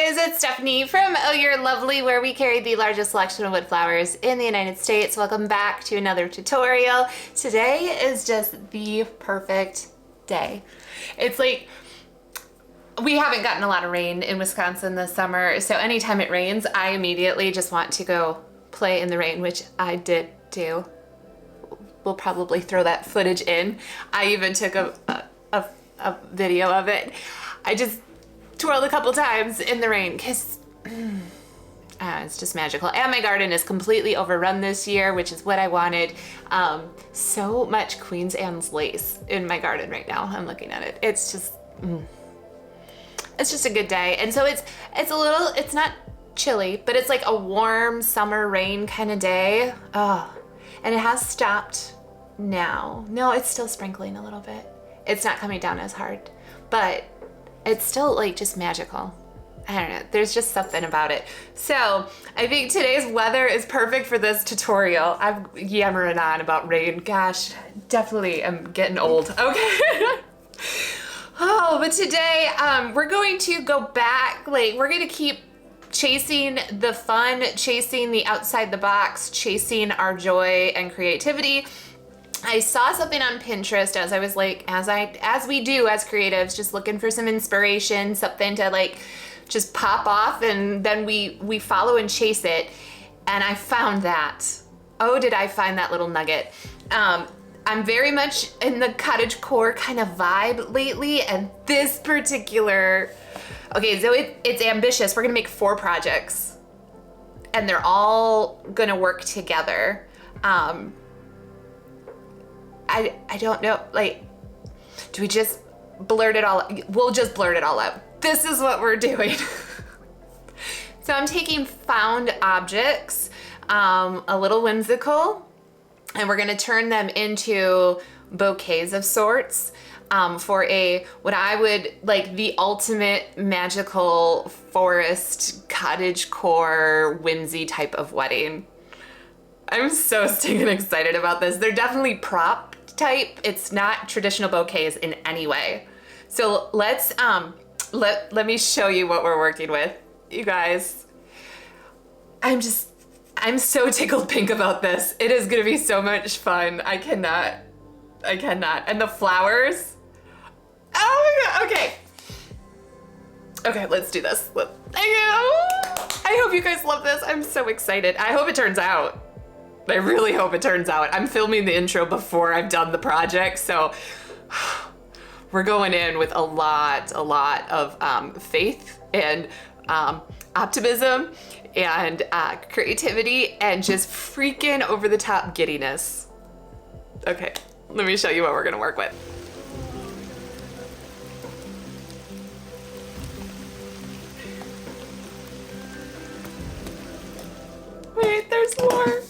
guys, it's Stephanie from Oh You're Lovely, where we carry the largest selection of wood flowers in the United States. Welcome back to another tutorial. Today is just the perfect day. It's like, we haven't gotten a lot of rain in Wisconsin this summer, so anytime it rains, I immediately just want to go play in the rain, which I did do. We'll probably throw that footage in. I even took a video of it. I just twirled a couple times in the rain because it's just magical. And my garden is completely overrun this year, which is what I wanted. So much Queen's Anne's lace in my garden right now. I'm looking at it. It's just a good day. And so it's not chilly, but it's like a warm summer rain kind of day. Oh, and it has stopped now. No, it's still sprinkling a little bit. It's not coming down as hard, but it's still like just magical. I don't know, there's just something about it. So I think today's weather is perfect for this tutorial. I'm yammering on about rain. Gosh, definitely I'm getting old. Okay. Oh, but today we're going to go back, we're going to keep chasing the fun, chasing the outside the box, chasing our joy and creativity. I saw something on Pinterest as I was like, as we do as creatives, just looking for some inspiration, something to just pop off, and then we follow and chase it. And I found that. Oh, did I find that little nugget? I'm very much in the cottagecore kind of vibe lately, and this particular, okay, so it's ambitious. We're gonna make 4 projects, and they're all gonna work together. I don't know, do we just blurt it all? We'll just blurt it all out. This is what we're doing. So I'm taking found objects, a little whimsical, and we're gonna turn them into bouquets of sorts for what I would the ultimate magical forest cottagecore whimsy type of wedding. I'm so stinking excited about this. They're definitely prop type. It's not traditional bouquets in any way. So let's let me show you what we're working with, you guys. I'm so tickled pink about this. It is gonna be so much fun. I cannot. And the flowers. Oh my god. Okay, let's do this. I hope you guys love this. I'm so excited. I hope it turns out. I really hope it turns out. I'm filming the intro before I've done the project, so we're going in with a lot of faith and optimism and creativity and just freaking over the top giddiness. Okay, let me show you what we're gonna work with. Wait, there's more.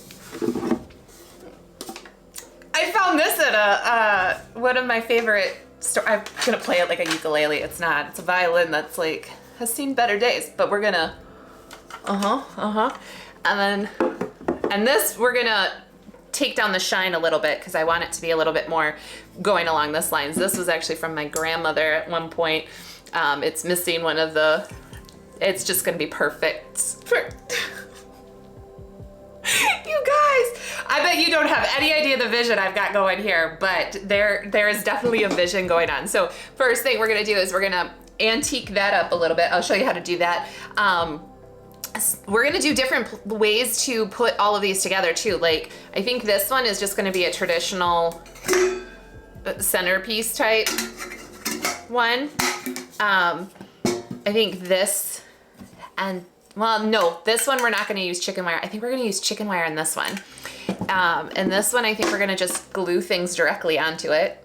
I found this at one of my favorite stores. I'm gonna play it like a ukulele. It's not. It's a violin that's has seen better days. But we're gonna, and this we're gonna take down the shine a little bit because I want it to be a little bit more going along this lines. This was actually from my grandmother at one point. It's missing one of the. It's just gonna be perfect. You guys, I bet you don't have any idea the vision I've got going here, but there is definitely a vision going on. So first thing we're gonna do is we're gonna antique that up a little bit. I'll show you how to do that. We're gonna do different ways to put all of these together too. I think this one is just gonna be a traditional centerpiece type one. I think this and well, no, this one we're not gonna use chicken wire. I think we're gonna use chicken wire in this one. And this one, I think we're gonna just glue things directly onto it.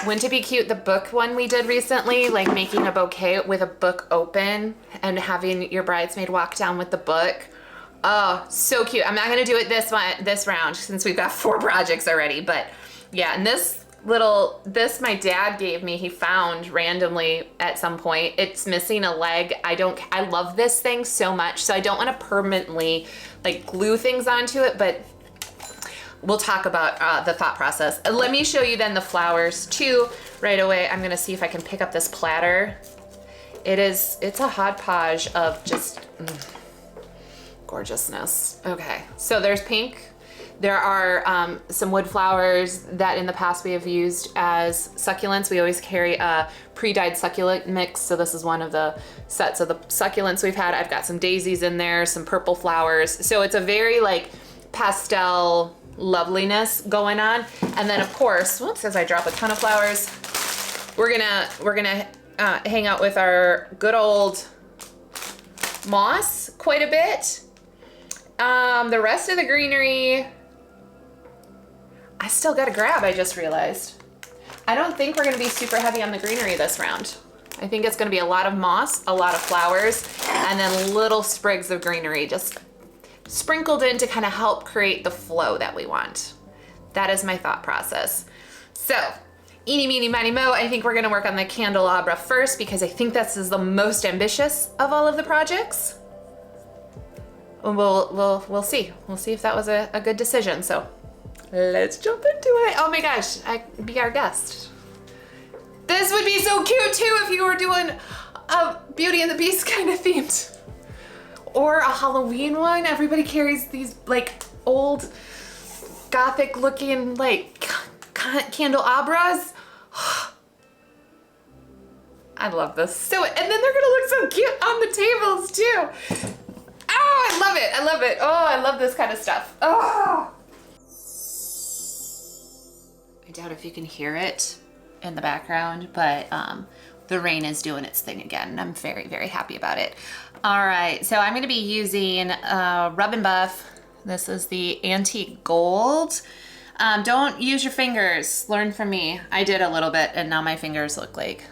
Wouldn't it be cute, the book one we did recently, making a bouquet with a book open and having your bridesmaid walk down with the book? Oh, so cute. I'm not gonna do it this round since we've got 4 projects already, but yeah, and this my dad gave me, he found randomly at some point. It's missing a leg. I love this thing so much, so I don't want to permanently glue things onto it, but we'll talk about the thought process. Let me show you then the flowers too right away. I'm gonna see if I can pick up this platter It's a hodgepodge of just gorgeousness. Okay, so there's pink. There are some wood flowers that in the past we have used as succulents. We always carry a pre-dyed succulent mix. So this is one of the sets of the succulents we've had. I've got some daisies in there, some purple flowers. So it's a very like pastel loveliness going on. And then of course, whoops, as I drop a ton of flowers, we're gonna hang out with our good old moss quite a bit. The rest of the greenery, I still gotta grab, I just realized. I don't think we're gonna be super heavy on the greenery this round. I think it's gonna be a lot of moss, a lot of flowers, and then little sprigs of greenery just sprinkled in to kind of help create the flow that we want. That is my thought process. So, eeny, meeny, miny, mo, I think we're gonna work on the candelabra first because I think this is the most ambitious of all of the projects. We'll see. We'll see if that was a good decision. So let's jump into it. Oh my gosh, be our guest. This would be so cute too if you were doing a Beauty and the Beast kind of themed. Or a Halloween one. Everybody carries these like old gothic looking like candelabras. I love this. So, and then they're gonna look so cute on the tables too. Oh, I love it. I love it. Oh, I love this kind of stuff. Oh. I doubt if you can hear it in the background, but the rain is doing its thing again. And I'm very, very happy about it. All right, so I'm gonna be using Rub and Buff. This is the antique gold. Don't use your fingers, learn from me. I did a little bit and now my fingers look like,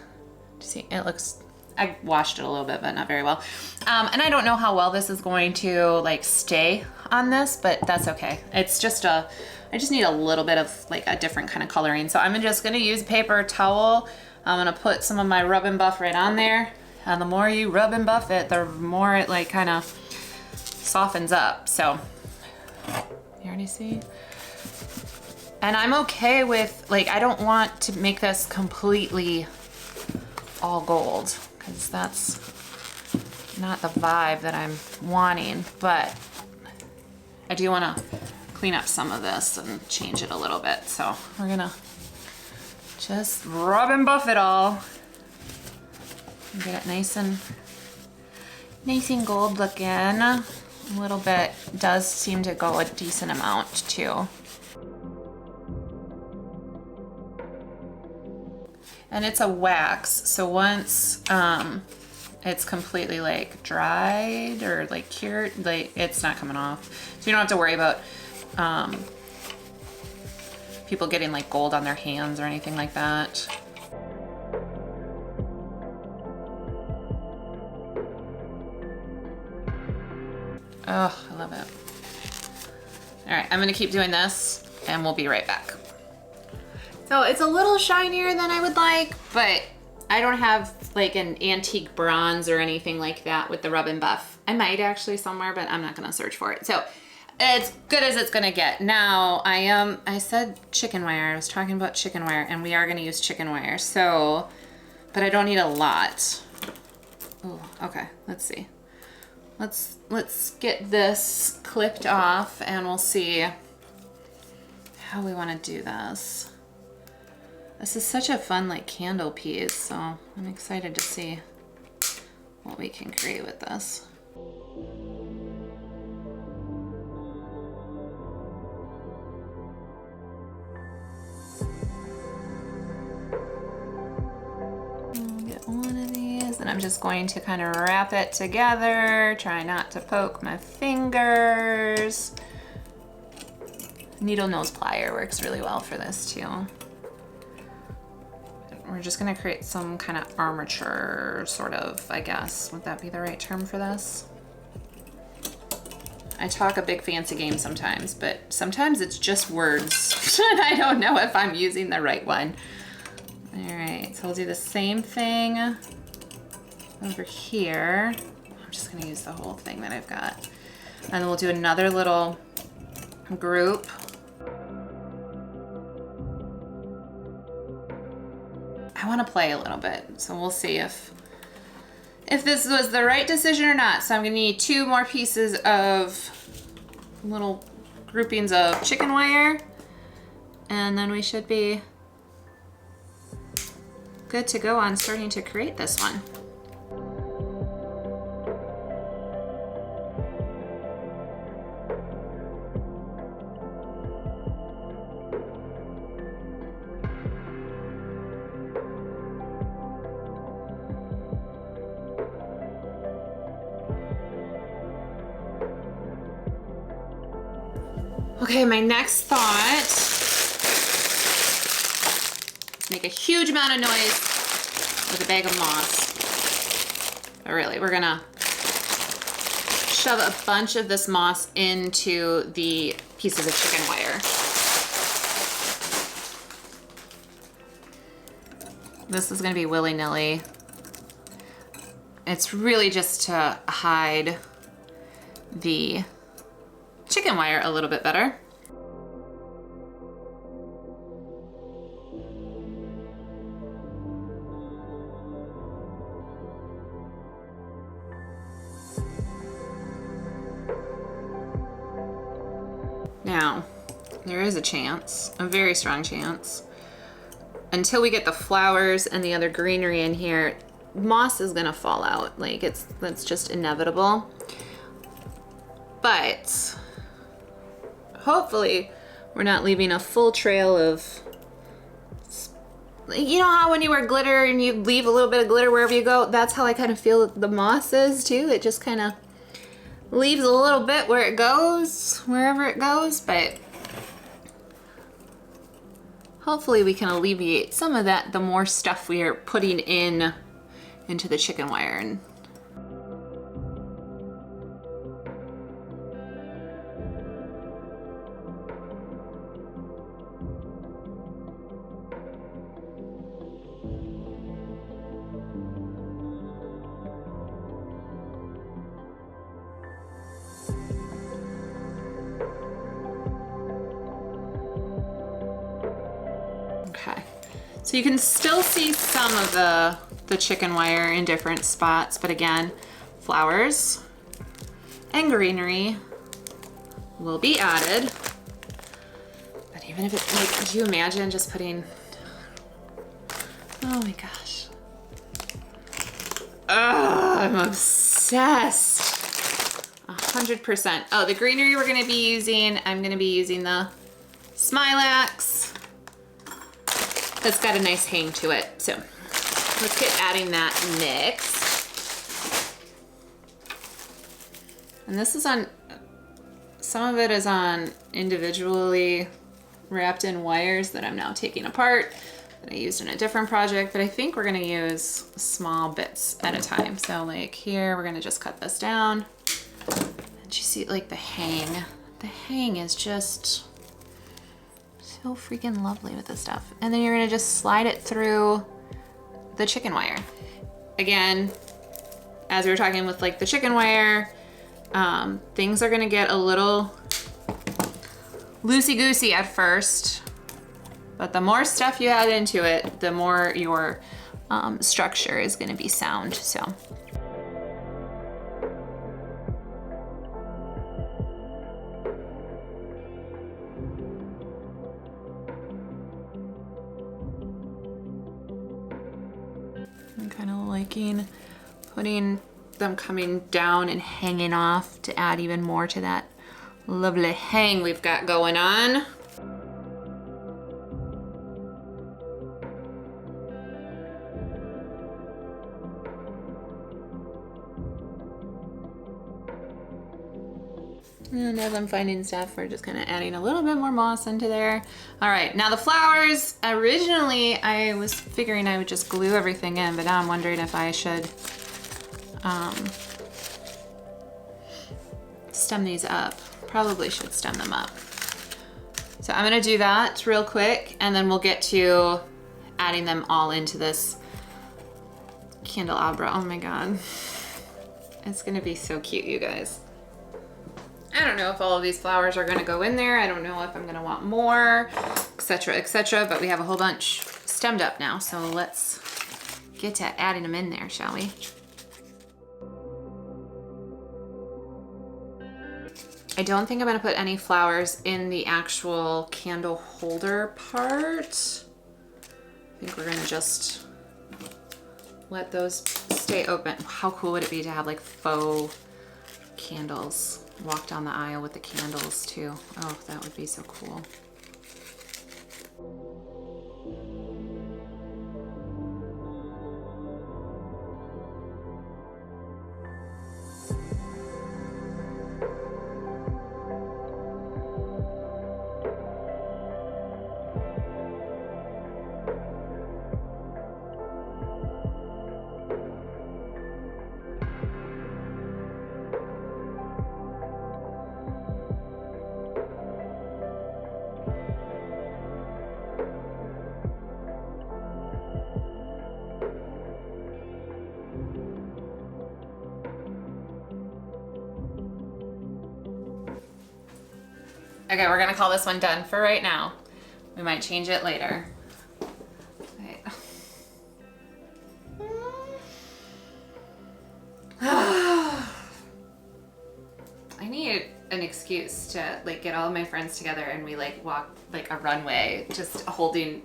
do you see, it looks, I washed it a little bit, but not very well. And I don't know how well this is going to like stay on this, but that's okay. It's just I just need a little bit of like a different kind of coloring. So I'm just gonna use paper towel. I'm gonna put some of my Rub and Buff right on there. And the more you rub and buff it, the more it like kind of softens up. So you already see? And I'm okay with, like, I don't want to make this completely all gold because that's not the vibe that I'm wanting, but I do want to clean up some of this and change it a little bit. So we're gonna just rub and buff it all. Get it nice and gold looking. A little bit does seem to go a decent amount too. And it's a wax, so once it's completely like dried or like cured, like it's not coming off. So you don't have to worry about people getting like gold on their hands or anything like that. Oh, I love it. All right, I'm gonna keep doing this and we'll be right back. So it's a little shinier than I would like, but I don't have like an antique bronze or anything like that with the Rub and Buff. I might actually somewhere, but I'm not gonna search for it. So it's good as it's gonna get. Now I said chicken wire, I was talking about chicken wire and we are gonna use chicken wire. So, but I don't need a lot. Oh, okay, let's see. Let's get this clipped off and we'll see how we want to do this. This is such a fun like candle piece, so I'm excited to see what we can create with this. And I'm just going to kind of wrap it together, try not to poke my fingers. Needle nose plier works really well for this too. We're just gonna create some kind of armature, sort of, I guess. Would that be the right term for this? I talk a big fancy game sometimes, but sometimes it's just words. And I don't know if I'm using the right one. All right, so we'll do the same thing over here. I'm just gonna use the whole thing that I've got. And then we'll do another little group. I wanna play a little bit, so we'll see if if this was the right decision or not. So I'm gonna need 2 more pieces of little groupings of chicken wire, and then we should be good to go on starting to create this one. Okay, my next thought is make a huge amount of noise with a bag of moss. But really, we're gonna shove a bunch of this moss into the pieces of chicken wire. This is gonna be willy-nilly. It's really just to hide the chicken wire a little bit better. Now, there is a chance, a very strong chance, until we get the flowers and the other greenery in here, moss is gonna fall out. Like that's just inevitable. But hopefully we're not leaving a full trail of, you know how when you wear glitter and you leave a little bit of glitter wherever you go? That's how I kind of feel the moss is too. It just kind of leaves a little bit where it goes, wherever it goes, but hopefully we can alleviate some of that the more stuff we are putting into the chicken wire. And okay, so you can still see some of the chicken wire in different spots, but again, flowers and greenery will be added. But even if it's like, could you imagine just putting, oh my gosh. Oh, I'm obsessed. 100%. Oh, the greenery we're gonna be using, I'm gonna be using the Smilax. That's got a nice hang to it. So let's get adding that next. And this is on, some of it is on individually wrapped in wires that I'm now taking apart that I used in a different project, but I think we're gonna use small bits at a time. So like here, we're gonna just cut this down. And you see like the hang is just so freaking lovely with this stuff. And then you're gonna just slide it through the chicken wire. Again, as we were talking with like the chicken wire, things are gonna get a little loosey-goosey at first, but the more stuff you add into it, the more your structure is gonna be sound, so. I'm kind of liking putting them coming down and hanging off to add even more to that lovely hang we've got going on. And as I'm finding stuff, we're just kind of adding a little bit more moss into there. All right, now the flowers. Originally, I was figuring I would just glue everything in, but now I'm wondering if I should stem these up. Probably should stem them up. So I'm gonna do that real quick, and then we'll get to adding them all into this candelabra. Oh my God. It's gonna be so cute, you guys. I don't know if all of these flowers are gonna go in there. I don't know if I'm gonna want more, etc., but we have a whole bunch stemmed up now, so let's get to adding them in there, shall we? I don't think I'm gonna put any flowers in the actual candle holder part. I think we're gonna just let those stay open. How cool would it be to have like faux candles? Walk down the aisle with the candles too. Oh, that would be so cool. Okay, we're gonna call this one done for right now. We might change it later. Okay. I need an excuse to like get all of my friends together and we like walk like a runway, just holding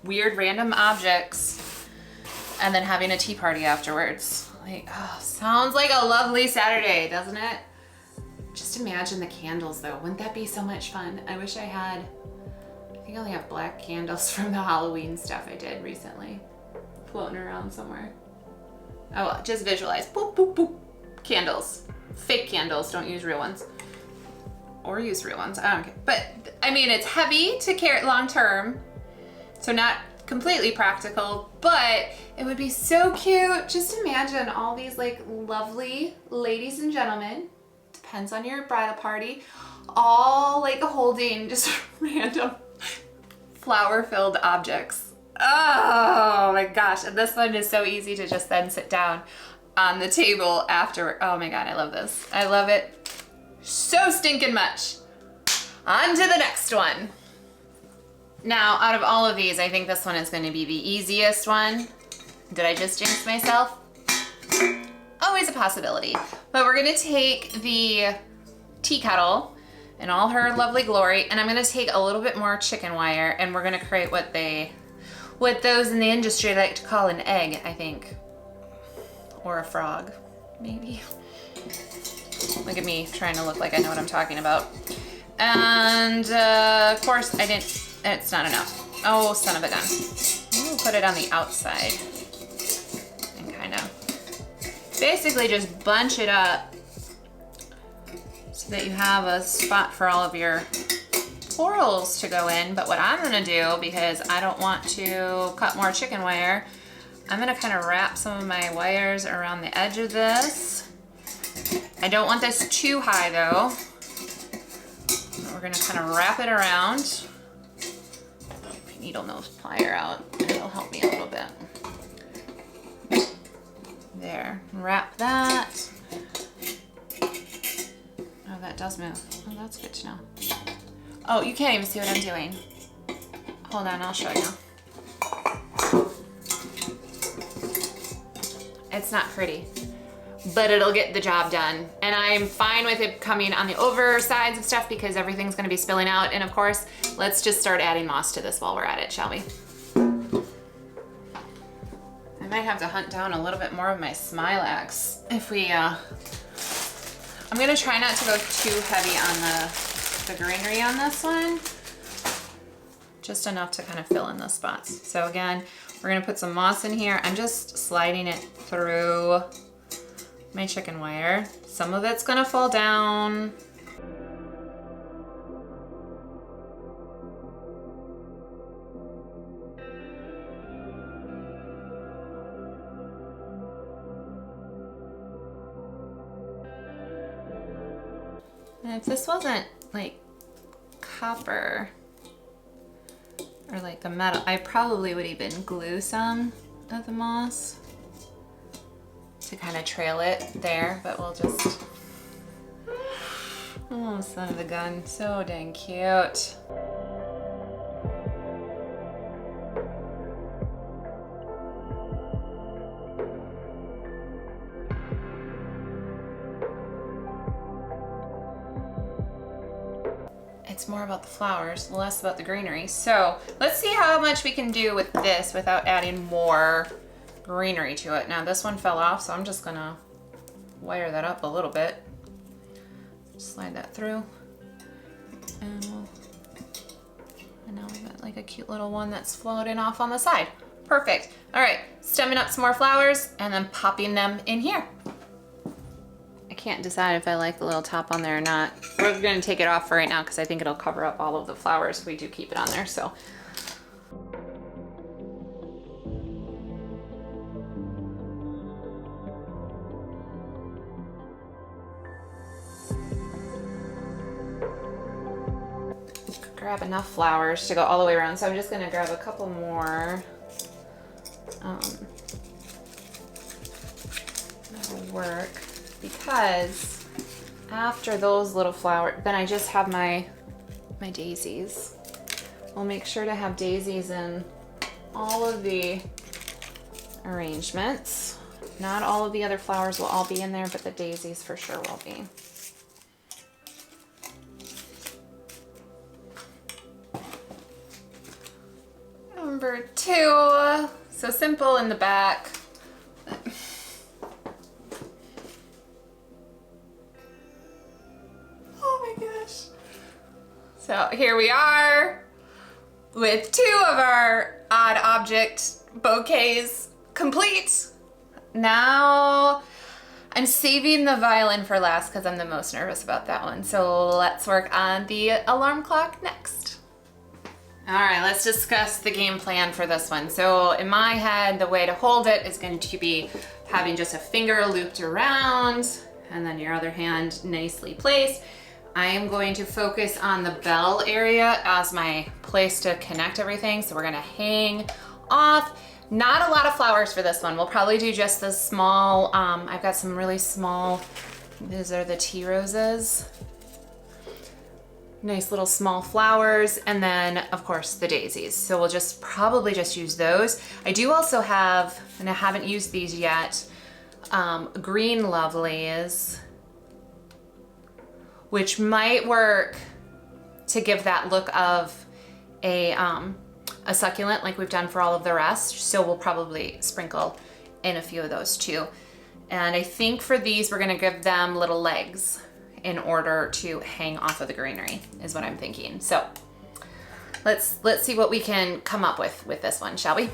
weird random objects and then having a tea party afterwards. Like, oh, sounds like a lovely Saturday, doesn't it? Just imagine the candles though. Wouldn't that be so much fun? I wish I had, I think I only have black candles from the Halloween stuff I did recently, floating around somewhere. Oh, just visualize, boop, boop, boop. Candles, fake candles, don't use real ones. Or use real ones, I don't care. But I mean, it's heavy to carry long term, so not completely practical, but it would be so cute. Just imagine all these like lovely ladies and gentlemen, depends on your bridal party, all like holding just random flower-filled objects. Oh my gosh, and this one is so easy to just then sit down on the table after. Oh my God, I love this. I love it so stinking much. On to the next one. Now, out of all of these, I think this one is going to be the easiest one. Did I just jinx myself? Always a possibility. But we're going to take the tea kettle in all her lovely glory, and I'm going to take a little bit more chicken wire, and we're going to create what those in the industry like to call an egg, I think. Or a frog, maybe. Look at me trying to look like I know what I'm talking about. And of course I didn't, it's not enough. Oh, son of a gun. We'll put it on the outside and kind of basically just bunch it up so that you have a spot for all of your florals to go in. But what I'm gonna do, because I don't want to cut more chicken wire, I'm gonna kind of wrap some of my wires around the edge of this. I don't want this too high though. We're gonna kind of wrap it around. My needle nose plier out, it'll help me a little bit. There, wrap that. Oh, that does move. Oh, that's good to know. Oh, you can't even see what I'm doing. Hold on, I'll show you. It's not pretty, but it'll get the job done. And I'm fine with it coming on the oversides of stuff because everything's gonna be spilling out. And of course, let's just start adding moss to this while we're at it, shall we? I might have to hunt down a little bit more of my Smilax if we, I'm gonna try not to go too heavy on the greenery on this one. Just enough to kind of fill in the spots. So again, we're gonna put some moss in here. I'm just sliding it through my chicken wire. Some of it's gonna fall down. And if this wasn't like copper or like a metal, I probably would even glue some of the moss to kind of trail it there, but we'll just, oh, son of a gun, so dang cute. it's more about the flowers, less about the greenery. So let's see how much we can do with this without adding more greenery to it. Now this one fell off, so I'm just gonna wire that up a little bit. Slide that through. And now we've got like a cute little one that's floating off on the side. Perfect. All right, stemming up some more flowers and then popping them in here. I can't decide if I like the little top on there or not. We're gonna take it off for right now because I think it'll cover up all of the flowers if we do keep it on there, so. Grab enough flowers to go all the way around, so I'm just gonna grab a couple more. That'll work, because after those little flowers, then I just have my daisies. I'll make sure to have daisies in all of the arrangements. Not all of the other flowers will all be in there, but the daisies for sure will be. Number 2, so simple in the back. Oh my gosh. So here we are with 2 of our odd object bouquets complete. Now I'm saving the violin for last because I'm the most nervous about that one. So let's work on the alarm clock next. All right, let's discuss the game plan for this one. So in my head, the way to hold it is going to be having just a finger looped around and then your other hand nicely placed. I am going to focus on the bell area as my place to connect everything. So we're gonna hang off. Not a lot of flowers for this one. We'll probably do just the small, I've got some really small, these are the tea roses. Nice little small flowers, and then of course the daisies. So we'll just probably just use those. I do also have, and I haven't used these yet, green lovelies, which might work to give that look of a succulent like we've done for all of the rest. So we'll probably sprinkle in a few of those too. And I think for these, we're gonna give them little legs in order to hang off of the greenery, is what I'm thinking. So let's see what we can come up with this one, shall we?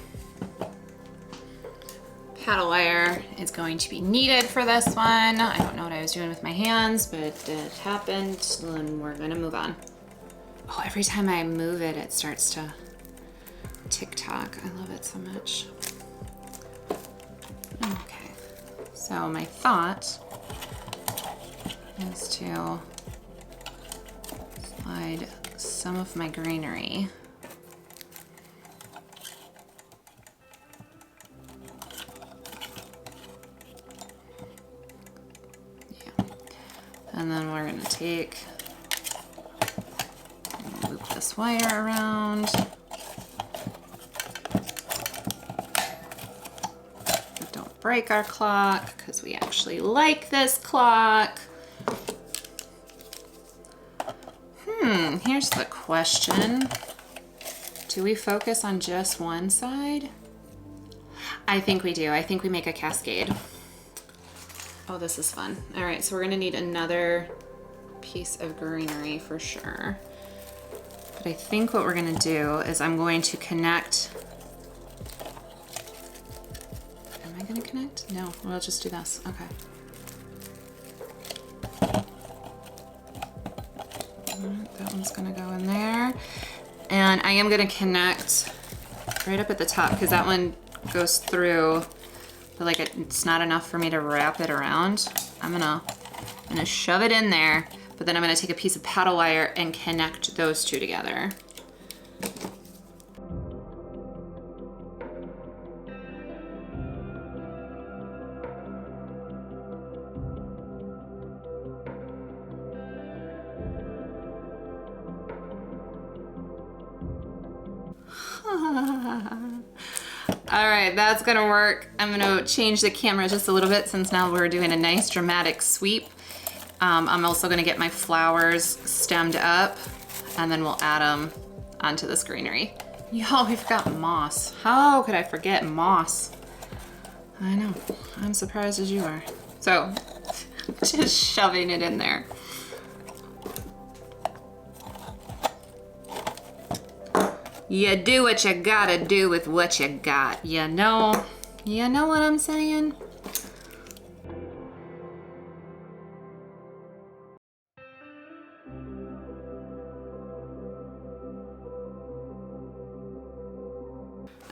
Paddle wire is going to be needed for this one. I don't know what I was doing with my hands, but it happened, and we're gonna move on. Oh, every time I move it, it starts to tick-tock. I love it so much. Okay, so my thought is to slide some of my greenery and then we're gonna take and loop this wire around. But don't break our clock because we actually like this clock. Here's the question. Do we focus on just one side? I think we do. I think we make a cascade. Oh, this is fun. All right, so we're gonna need another piece of greenery for sure. But I think what we're gonna do is I'm going to connect. Am I gonna connect? No, we'll just do this. Okay. That one's gonna go in there. And I am gonna connect right up at the top because that one goes through, but like it's not enough for me to wrap it around. I'm gonna shove it in there, but then I'm gonna take a piece of paddle wire and connect those two together. All right, that's gonna work. I'm gonna change the camera just a little bit since now we're doing a nice dramatic sweep. I'm also gonna get my flowers stemmed up and then we'll add them onto this greenery. Yo, we forgot moss. How could I forget moss? I know, I'm surprised as you are. So, just shoving it in there. You do what you gotta do with what you got, you know? You know what I'm saying?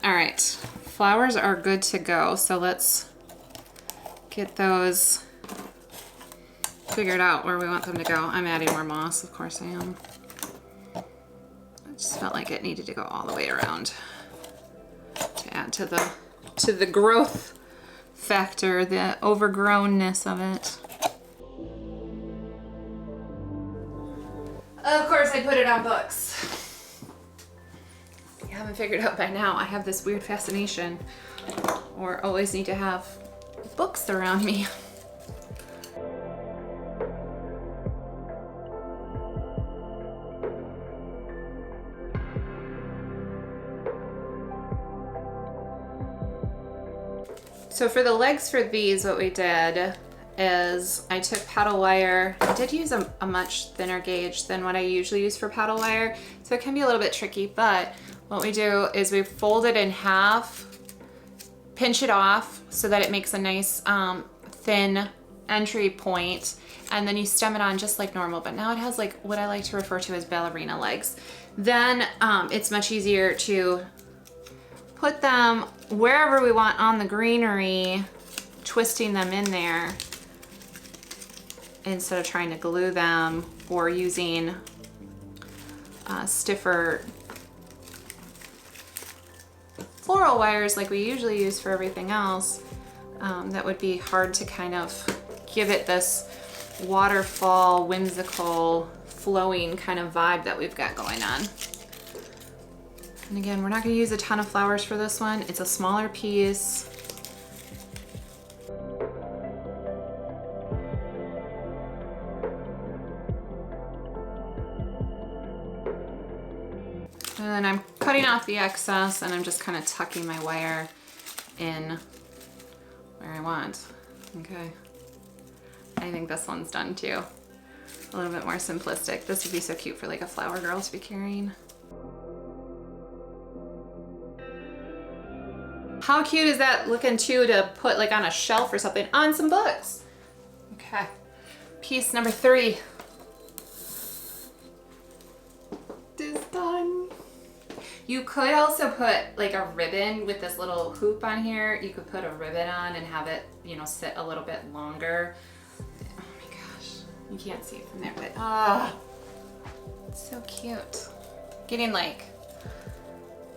All right, flowers are good to go. So let's get those figured out where we want them to go. I'm adding more moss, of course I am. I just felt like it needed to go all the way around to add to the growth factor, the overgrownness of it. Of course I put it on books. If you haven't figured out by now, I have this weird fascination, or always need to have books around me. So for the legs for these, what we did is I took paddle wire. I did use a much thinner gauge than what I usually use for paddle wire, so it can be a little bit tricky, but what we do is we fold it in half, pinch it off so that it makes a nice thin entry point, and then you stem it on just like normal, but now it has like what I like to refer to as ballerina legs. Then it's much easier to put them wherever we want on the greenery, twisting them in there instead of trying to glue them or using stiffer floral wires like we usually use for everything else. That would be hard to kind of give it this waterfall, whimsical, flowing kind of vibe that we've got going on. And again, we're not going to use a ton of flowers for this one. It's a smaller piece. And then I'm cutting off the excess, and I'm just kind of tucking my wire in where I want. Okay. I think this one's done too. A little bit more simplistic. This would be so cute for like a flower girl to be carrying. How cute is that looking too to put like on a shelf or something on some books? Okay, piece number 3 is done. You could also put like a ribbon with this little hoop on here. You could put a ribbon on and have it, you know, sit a little bit longer. Oh my gosh, you can't see it from there, but it's so cute. Getting like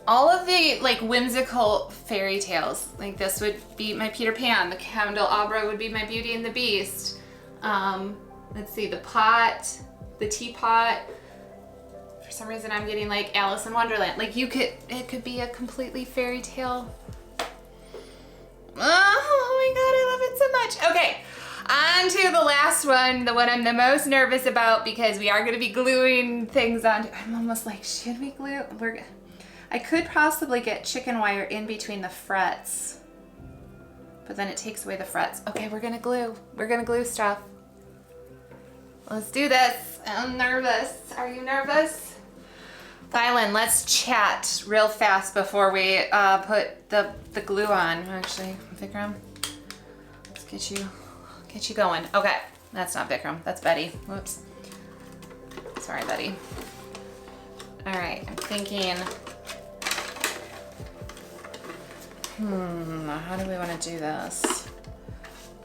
all of the like whimsical fairy tales. Like this would be my Peter Pan, the Candelabra would be my Beauty and the Beast. Let's see, the pot, the teapot. For some reason I'm getting like Alice in Wonderland. Like it could be a completely fairy tale. Oh my God, I love it so much. Okay, on to the last one, the one I'm the most nervous about because we are gonna be gluing things on. I'm almost like, should we glue? I could possibly get chicken wire in between the frets, but then it takes away the frets. Okay, we're gonna glue. We're gonna glue stuff. Let's do this. I'm nervous. Are you nervous? Violin, let's chat real fast before we put the glue on. Actually, Vikram, let's get you going. Okay, that's not Vikram. That's Betty. Whoops. Sorry, Betty. All right, I'm thinking. How do we want to do this?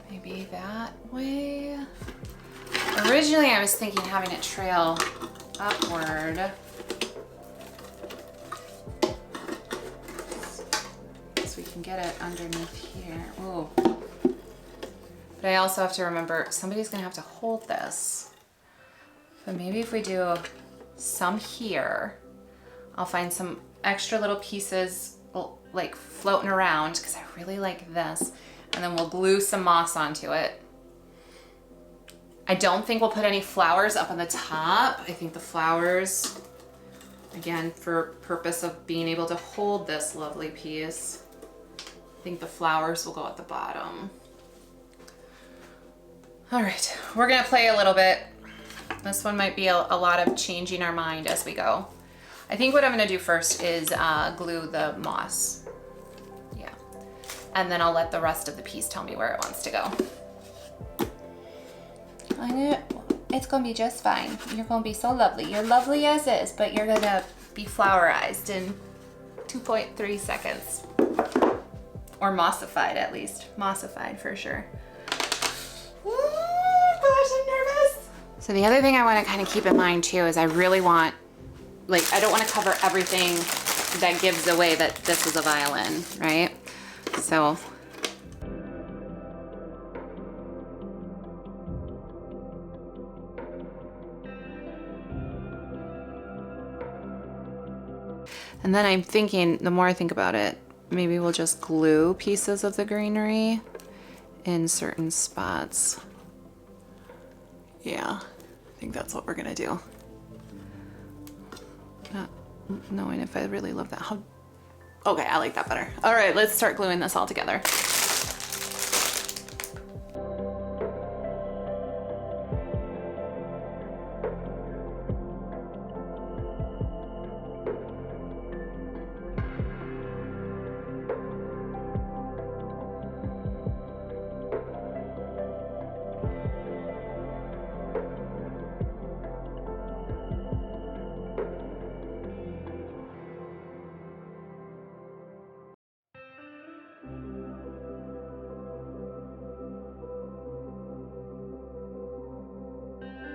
Maybe that way? Originally, I was thinking having it trail upward. So we can get it underneath here. Ooh. But I also have to remember, somebody's gonna have to hold this. So maybe if we do some here, I'll find some extra little pieces like floating around because I really like this, and then we'll glue some moss onto it. I don't think we'll put any flowers up on the top. I think the flowers Again, for purpose of being able to hold this lovely piece. I think the flowers will go at the bottom. All right, we're gonna play a little bit. This one might be a lot of changing our mind as we go. I think what I'm gonna do first is glue the moss. Yeah, and then I'll let the rest of the piece tell me where it wants to go. It's gonna be just fine. You're gonna be so lovely. You're lovely as is, but you're gonna be flowerized in 2.3 seconds. Or mossified at least. Mossified for sure. Gosh, I'm nervous. So the other thing I wanna kind of keep in mind too is I really want, like, I don't wanna cover everything that gives away that this is a violin, right? So. And then I'm thinking, the more I think about it, maybe we'll just glue pieces of the greenery in certain spots. Yeah, I think that's what we're gonna do. Not knowing if I really love that. Okay, I like that better. All right, let's start gluing this all together.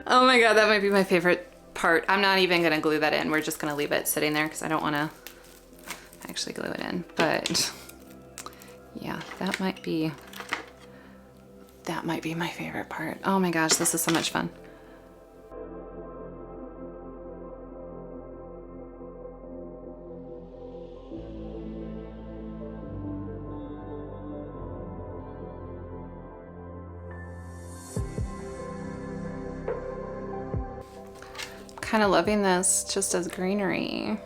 Oh my God, that might be my favorite part. I'm not even gonna glue that in. We're just gonna leave it sitting there because I don't wanna actually glue it in. But yeah, that might be my favorite part. Oh my gosh, this is so much fun. Kind of loving this just as greenery.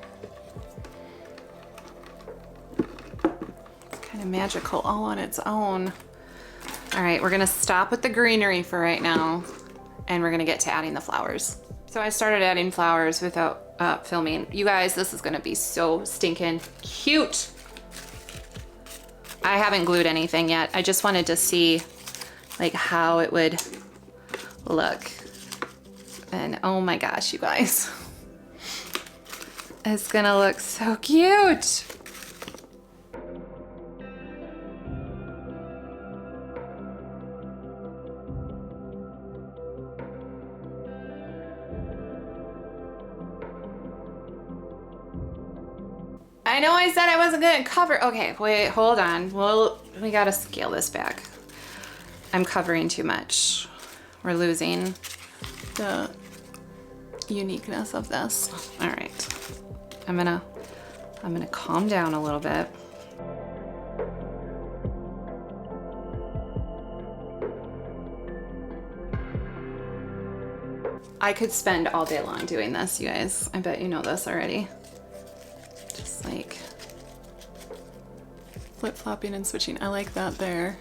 It's kind of magical all on its own. All right, we're gonna stop with the greenery for right now, and we're gonna get to adding the flowers. So I started adding flowers without filming. You guys, this is gonna be so stinking cute. I haven't glued anything yet. I just wanted to see like how it would look. And oh my gosh, you guys. It's gonna look so cute. I know I said I wasn't gonna cover. Okay, wait, hold on. Well, we gotta scale this back. I'm covering too much. We're losing the uniqueness of this. All right, I'm gonna calm down a little bit. I could spend all day long doing this, you guys. I bet you know this already. Just like flip-flopping and switching. I like that there.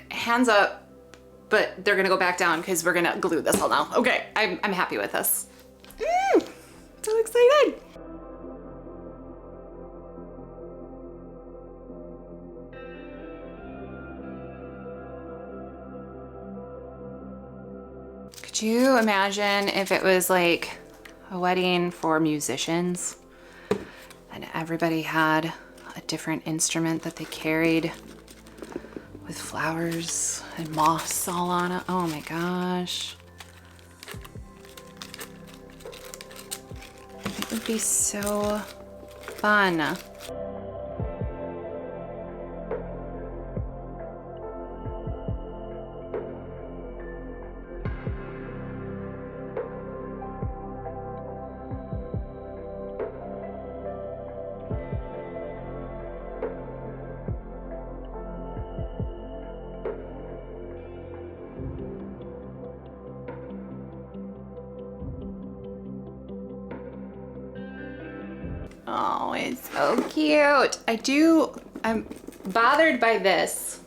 Hands up, but they're gonna go back down because we're gonna glue this all now. Okay, I'm happy with this. So excited. Could you imagine if it was like a wedding for musicians and everybody had a different instrument that they carried with flowers and moss all on it? Oh my gosh. It would be so fun. So cute. I'm bothered by this,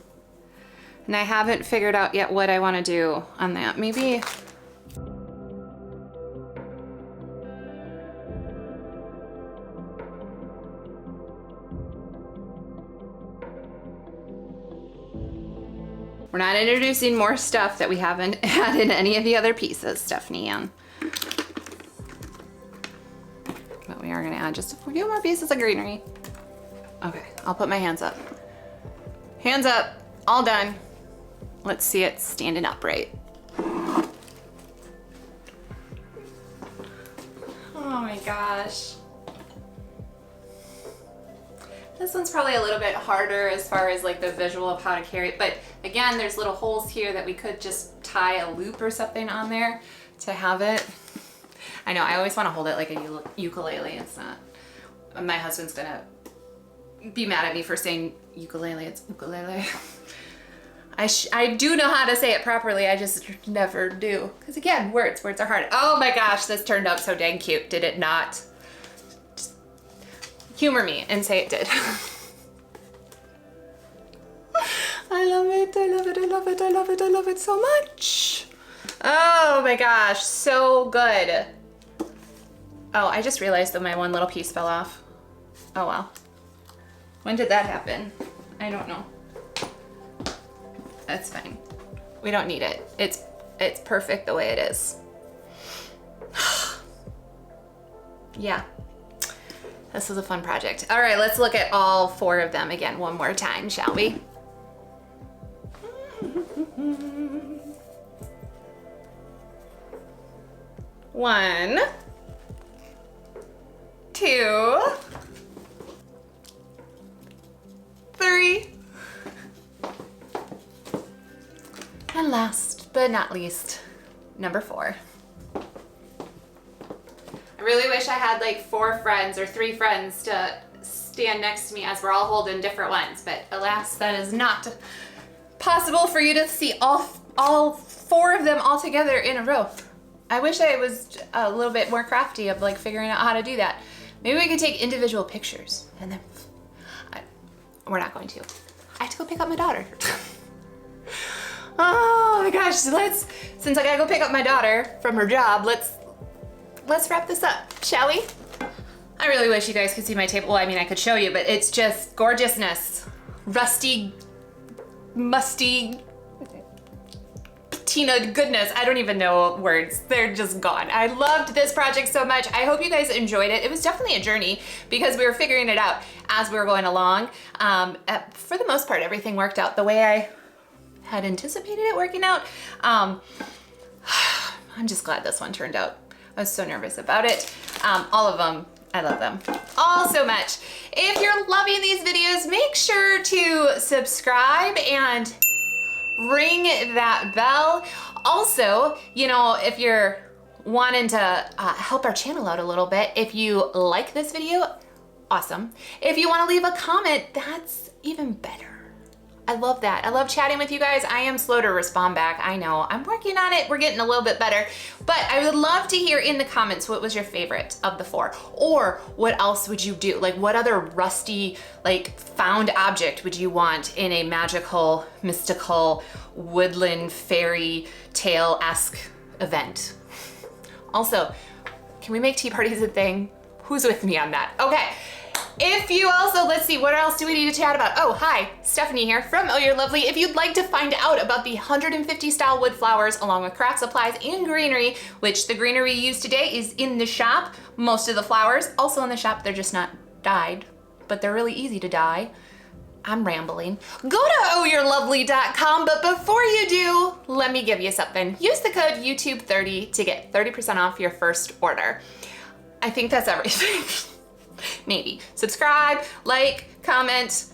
and I haven't figured out yet what I want to do on that. Maybe. We're not introducing more stuff that we haven't had in any of the other pieces, Stephanie. But we are gonna add just a few more pieces of greenery. Okay, I'll put my hands up. Hands up, all done. Let's see it standing upright. Oh my gosh. This one's probably a little bit harder as far as like the visual of how to carry it, but again, there's little holes here that we could just tie a loop or something on there to have it. I know, I always want to hold it like a ukulele. It's not. My husband's gonna be mad at me for saying ukulele. It's ukulele. I do know how to say it properly, I just never do. Because again, words are hard. Oh my gosh, this turned out so dang cute, did it not? Humor me and say it did. I love it, I love it, I love it, I love it, I love it so much. Oh my gosh, so good. Oh, I just realized that my one little piece fell off. Oh well. When did that happen? I don't know. That's fine. We don't need it. It's perfect the way it is. Yeah. This was a fun project. All right, let's look at all 4 of them again one more time, shall we? One, 2, 3, and last but not least, number 4. I really wish I had like 4 friends or 3 friends to stand next to me as we're all holding different ones, but alas, that is not possible for you to see all 4 of them all together in a row. I wish I was a little bit more crafty of like figuring out how to do that. Maybe we could take individual pictures and then, we're not going to. I have to go pick up my daughter. Oh my gosh, since I gotta go pick up my daughter from her job, let's wrap this up, shall we? I really wish you guys could see my table. Well, I mean, I could show you, but it's just gorgeousness. Rusty, musty, patina goodness. I don't even know words. They're just gone. I loved this project so much. I hope you guys enjoyed it. It was definitely a journey because we were figuring it out as we were going along. For the most part, everything worked out the way I had anticipated it working out. I'm just glad this one turned out. I was so nervous about it. All of them, I love them all so much. If you're loving these videos, make sure to subscribe and ring that bell. Also, you know, if you're wanting to help our channel out a little bit, if you like this video, awesome. If you want to leave a comment, that's even better. I love that. I love chatting with you guys. I am slow to respond back. I know. I'm working on it. We're getting a little bit better. But I would love to hear in the comments what was your favorite of the 4, or what else would you do? Like what other rusty, like found object would you want in a magical, mystical, woodland, fairy tale-esque event? Also, can we make tea parties a thing? Who's with me on that? Okay. If you also, let's see, what else do we need to chat about? Oh, hi, Stephanie here from Oh You're Lovely. If you'd like to find out about the 150 style wood flowers along with craft supplies and greenery, which the greenery used today is in the shop. Most of the flowers also in the shop, they're just not dyed, but they're really easy to dye. I'm rambling. Go to ohyourlovely.com, but before you do, let me give you something. Use the code YouTube30 to get 30% off your first order. I think that's everything. Maybe. Subscribe, like, comment,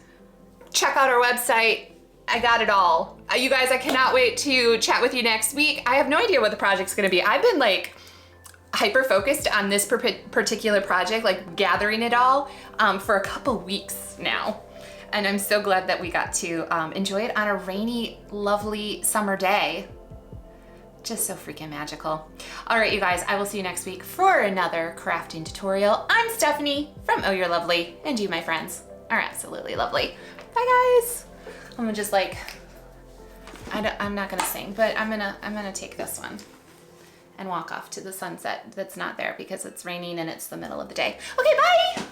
check out our website. I got it all. You guys, I cannot wait to chat with you next week. I have no idea what the project's gonna be. I've been like hyper focused on this particular project, like gathering it all for a couple weeks now. And I'm so glad that we got to enjoy it on a rainy, lovely summer day. Just so freaking magical. All right, you guys, I will see you next week for another crafting tutorial. I'm Stephanie from Oh You're Lovely, and you, my friends, are absolutely lovely. Bye, guys. I'm gonna just like, I'm not gonna sing, but I'm gonna take this one and walk off to the sunset that's not there because it's raining and it's the middle of the day. Okay, bye.